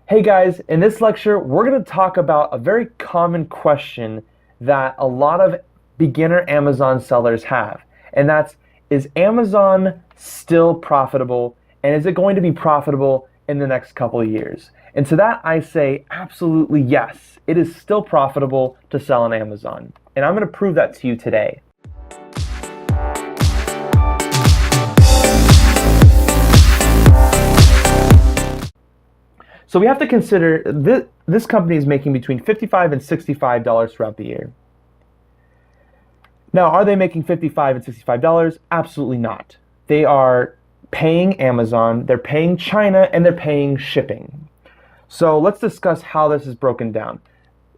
Hey guys, in this lecture, we're going to talk about a very common question that a lot of beginner Amazon sellers have. And that's, is Amazon still profitable? And is it going to be profitable in the next couple of years? And to that, I say absolutely yes. It is still profitable to sell on Amazon. And I'm going to prove that to you today. So we have to consider this company is making between $55 and $65 throughout the year. Now, are they making $55 and $65? Absolutely not. They are paying Amazon, they're paying China, and they're paying shipping. So let's discuss how this is broken down.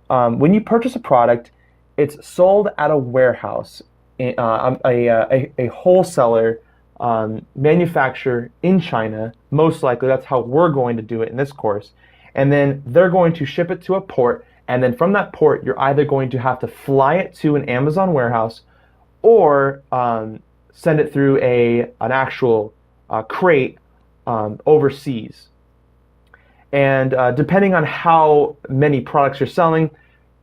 When you purchase a product, it's sold at a warehouse, a wholesaler manufacturer in China. Most likely, that's how we're going to do it in this course. And then they're going to ship it to a port. And then from that port, you're either going to have to fly it to an Amazon warehouse or send it through an actual crate overseas. And depending on how many products you're selling,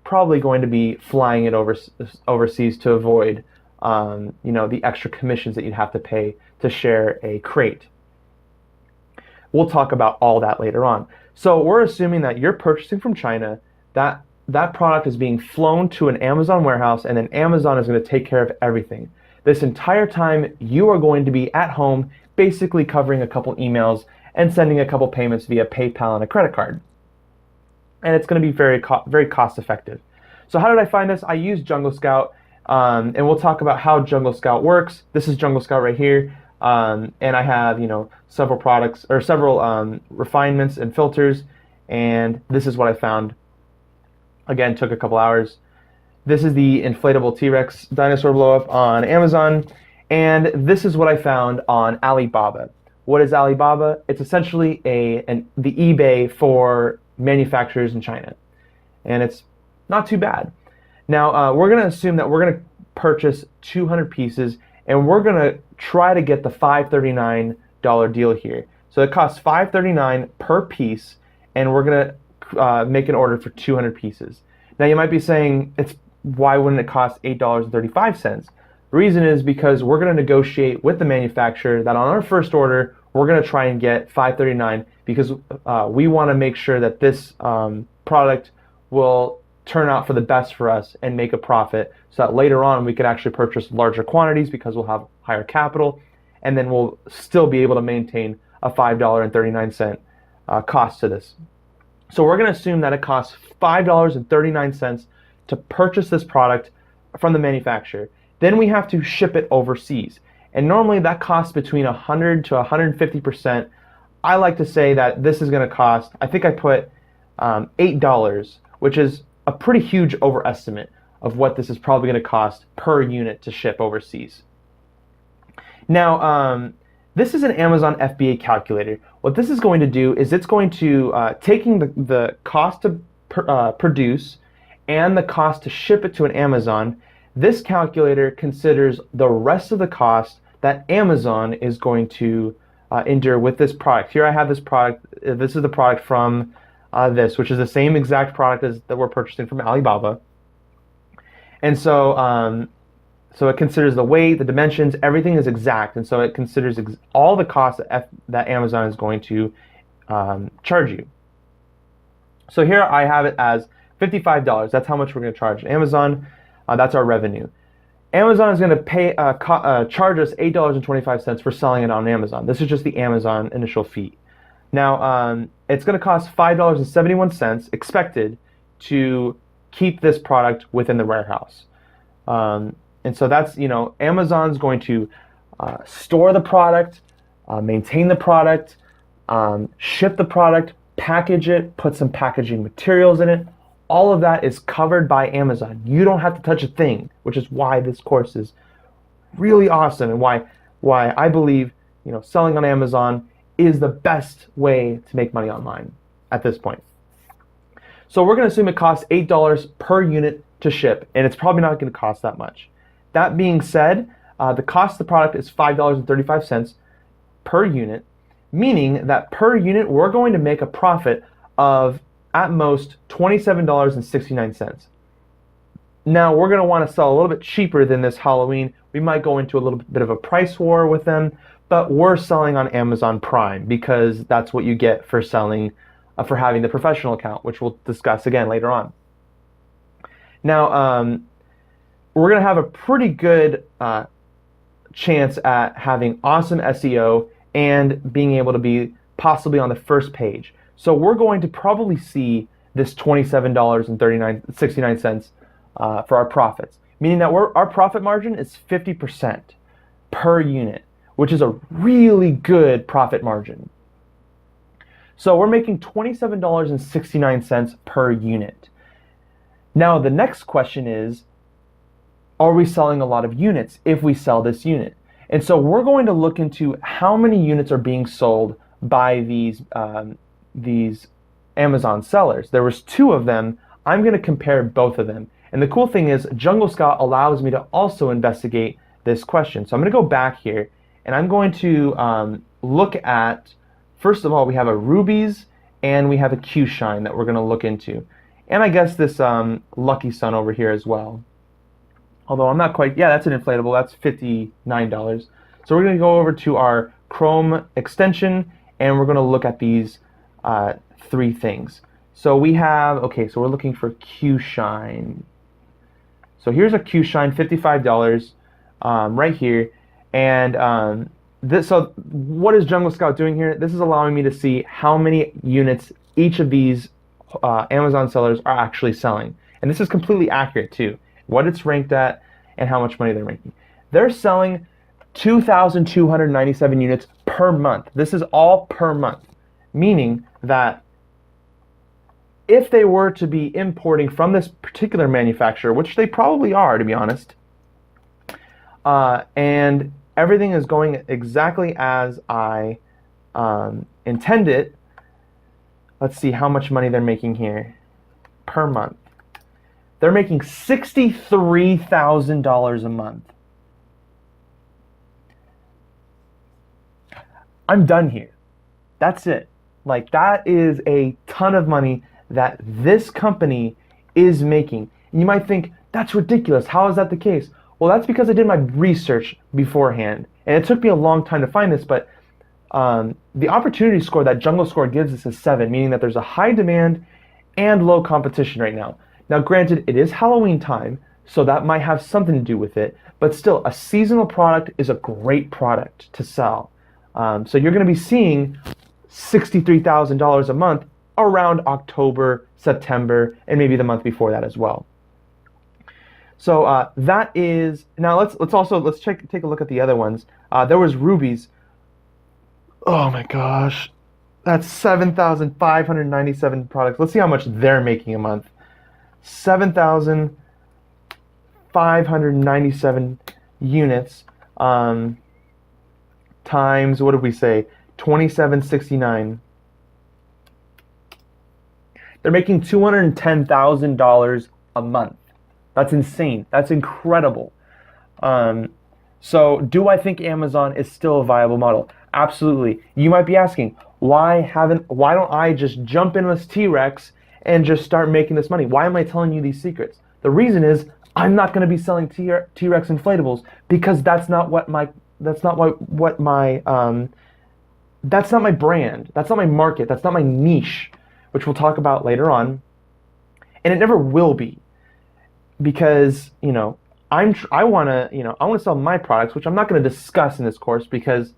probably going to be flying it overseas to avoid the extra commissions that you'd have to pay to share a crate. We'll talk about all that later on. So we're assuming that you're purchasing from China, that product is being flown to an Amazon warehouse, and then Amazon is going to take care of everything. This entire time, you are going to be at home, basically covering a couple emails and sending a couple payments via PayPal and a credit card. And it's going to be very cost effective. So how did I find this? I used Jungle Scout. And we'll talk about how Jungle Scout works. This is Jungle Scout right here, and I have several products or several refinements and filters, and this is what I found. Again, took a couple hours. This is the inflatable T-Rex dinosaur blow up on Amazon, and this is what I found on Alibaba. What is Alibaba? It's essentially the eBay for manufacturers in China, and it's not too bad. Now, we're going to assume that we're going to purchase 200 pieces, and we're going to try to get the $539 deal here. So it costs $539 per piece, and we're going to make an order for 200 pieces. Now, you might be saying, why wouldn't it cost $8.35? The reason is because we're going to negotiate with the manufacturer that on our first order, we're going to try and get $539 because we want to make sure that this product will turn out for the best for us and make a profit so that later on we could actually purchase larger quantities because we'll have higher capital, and then we'll still be able to maintain a $5.39 cost to this. So we're going to assume that it costs $5.39 to purchase this product from the manufacturer. Then we have to ship it overseas. And normally that costs between 100 to 150%. I like to say that this is going to cost, I think I put $8, which is a pretty huge overestimate of what this is probably going to cost per unit to ship overseas. Now, this is an Amazon FBA calculator. What this is going to do is it's going to, taking the cost to produce and the cost to ship it to an Amazon, this calculator considers the rest of the cost that Amazon is going to endure with this product. Here I have this product. This is the product from which is the same exact product that we're purchasing from Alibaba. And so so it considers the weight, the dimensions, everything is exact. And so it considers all the costs that Amazon is going to charge you. So here I have it as $55. That's how much we're going to charge Amazon. That's our revenue. Amazon is going to charge us $8.25 for selling it on Amazon. This is just the Amazon initial fee. Now, it's going to cost $5.71 expected to keep this product within the warehouse. And so that's, Amazon's going to store the product, maintain the product, ship the product, package it, put some packaging materials in it. All of that is covered by Amazon. You don't have to touch a thing, which is why this course is really awesome and why I believe, selling on Amazon is the best way to make money online at this point. So we're going to assume it costs $8 per unit to ship, and it's probably not going to cost that much. That being said, the cost of the product is $5.35 per unit, meaning that per unit we're going to make a profit of at most $27.69. Now we're going to want to sell a little bit cheaper than this Halloween. We might go into a little bit of a price war with them, but we're selling on Amazon Prime because that's what you get for selling, for having the professional account, which we'll discuss again later on. Now, we're going to have a pretty good chance at having awesome SEO and being able to be possibly on the first page. So we're going to probably see this $27.69 for our profits, meaning that our profit margin is 50% per unit, which is a really good profit margin. So we're making $27.69 per unit. Now the next question is, are we selling a lot of units if we sell this unit? And so we're going to look into how many units are being sold by these Amazon sellers. There was 2 of them. I'm going to compare both of them. And the cool thing is Jungle Scout allows me to also investigate this question. So I'm going to go back here and I'm going to look at, first of all, we have a Rubies and we have a Q Shine that we're going to look into. And I guess this Lucky Sun over here as well. Although I'm not quite, yeah, that's an inflatable. That's $59. So we're going to go over to our Chrome extension and we're going to look at these 3 things. So we have, okay, so we're looking for Q Shine. So here's a Q Shine, $55 right here. And so what is Jungle Scout doing here? This is allowing me to see how many units each of these Amazon sellers are actually selling. And this is completely accurate too. What it's ranked at and how much money they're making. They're selling 2,297 units per month. This is all per month, meaning that if they were to be importing from this particular manufacturer, which they probably are, to be honest, and everything is going exactly as I intended, let's see how much money they're making here per month. They're making $63,000 a month. I'm done here. That's it. Like, that is a ton of money that this company is making. And you might think, that's ridiculous. How is that the case? Well, that's because I did my research beforehand. And it took me a long time to find this, but the opportunity score that Jungle Score gives us is 7, meaning that there's a high demand and low competition right now. Now, granted, it is Halloween time, so that might have something to do with it, but still, a seasonal product is a great product to sell. So you're going to be seeing $63,000 a month around October, September, and maybe the month before that as well. So that is, now let's take a look at the other ones. There was Rubies. Oh my gosh, that's 7,597 products. Let's see how much they're making a month. 7,597 units times, what did we say, 2769. They're making $210,000 a month. That's insane. That's incredible. So do I think Amazon is still a viable model? Absolutely. You might be asking, why don't I just jump in with T-Rex and just start making this money? Why am I telling you these secrets? The reason is I'm not going to be selling T-Rex inflatables because that's not my brand. That's not my market. That's not my niche, which we'll talk about later on. And it never will be, because I want to sell my products, which I'm not going to discuss in this course because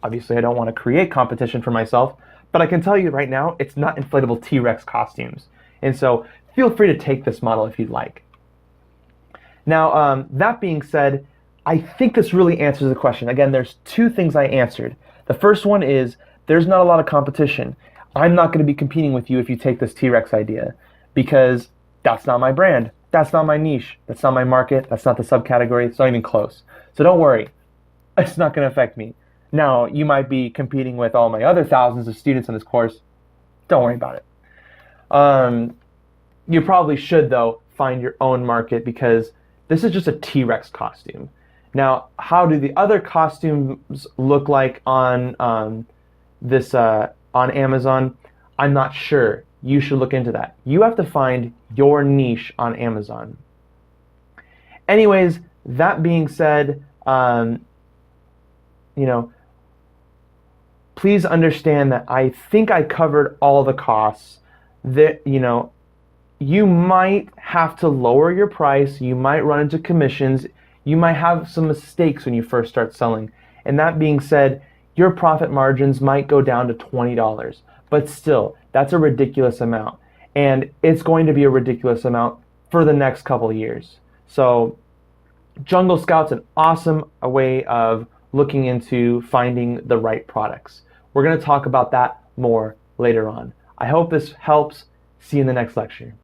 obviously I don't want to create competition for myself. But I can tell you right now, it's not inflatable T-Rex costumes. And so feel free to take this model if you'd like. Now, that being said, I think this really answers the question. Again, there's 2 things I answered. The first one is there's not a lot of competition. I'm not going to be competing with you if you take this T-Rex idea because that's not my brand. That's not my niche. That's not my market. That's not the subcategory. It's not even close. So don't worry. It's not going to affect me. Now, you might be competing with all my other thousands of students in this course. Don't worry about it. You probably should, though, find your own market because this is just a T-Rex costume. Now, how do the other costumes look like on Amazon? I'm not sure. you should look into that. You have to find your niche on Amazon. Anyways, that being said, you know, please understand that I think I covered all the costs. That, you might have to lower your price, you might run into commissions, you might have some mistakes when you first start selling. And that being said, your profit margins might go down to $20, but still, that's a ridiculous amount. And it's going to be a ridiculous amount for the next couple of years. So Jungle Scout's an awesome way of looking into finding the right products. We're going to talk about that more later on. I hope this helps. See you in the next lecture.